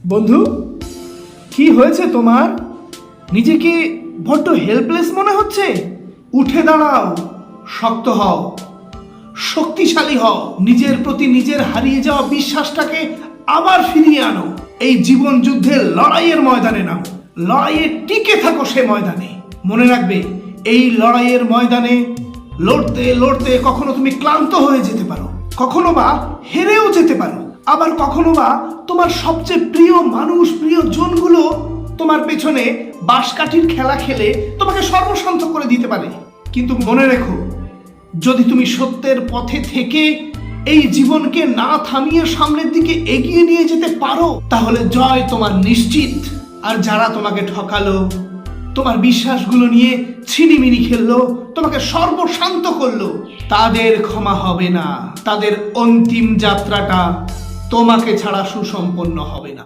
বন্ধু, কি হয়েছে তোমার? নিজেকে বড্ড হেল্পলেস মনে হচ্ছে। উঠে দাঁড়াও, শক্ত হও, শক্তিশালী হও। নিজের প্রতি নিজের হারিয়ে যাওয়া বিশ্বাসটাকে আবার ফিরিয়ে আনো। এই জীবন যুদ্ধের লড়াইয়ের ময়দানে নাও। লড়াইয়ে টিকে থাকো সে ময়দানে। মনে রাখবে, এই লড়াইয়ের ময়দানে লড়তে লড়তে কখনো তুমি ক্লান্ত হয়ে যেতে পারো, কখনো বা হেরেও যেতে পারো, আবার কখনো বা তোমার সবচেয়ে প্রিয় মানুষ, প্রিয় জনগুলো তোমার পেছনে বাঁশকাঠির খেলা খেলে তোমাকে সর্বশান্ত করে দিতে পারে। কিন্তু মনে রেখো, যদি তুমি সত্যের পথে থেকে এই জীবনকে না থামিয়ে সামনের দিকে এগিয়ে নিয়ে যেতে পারো, তাহলে জয় তোমার নিশ্চিত। আর যারা তোমাকে ঠকালো, তোমার বিশ্বাসগুলো নিয়ে ছিনিমিনি খেললো, তোমাকে সর্বশান্ত করলো, তাদের ক্ষমা হবে না। তাদের অন্তিম যাত্রাটা তোমাকে ছাড়া সুসম্পন্ন হবে না।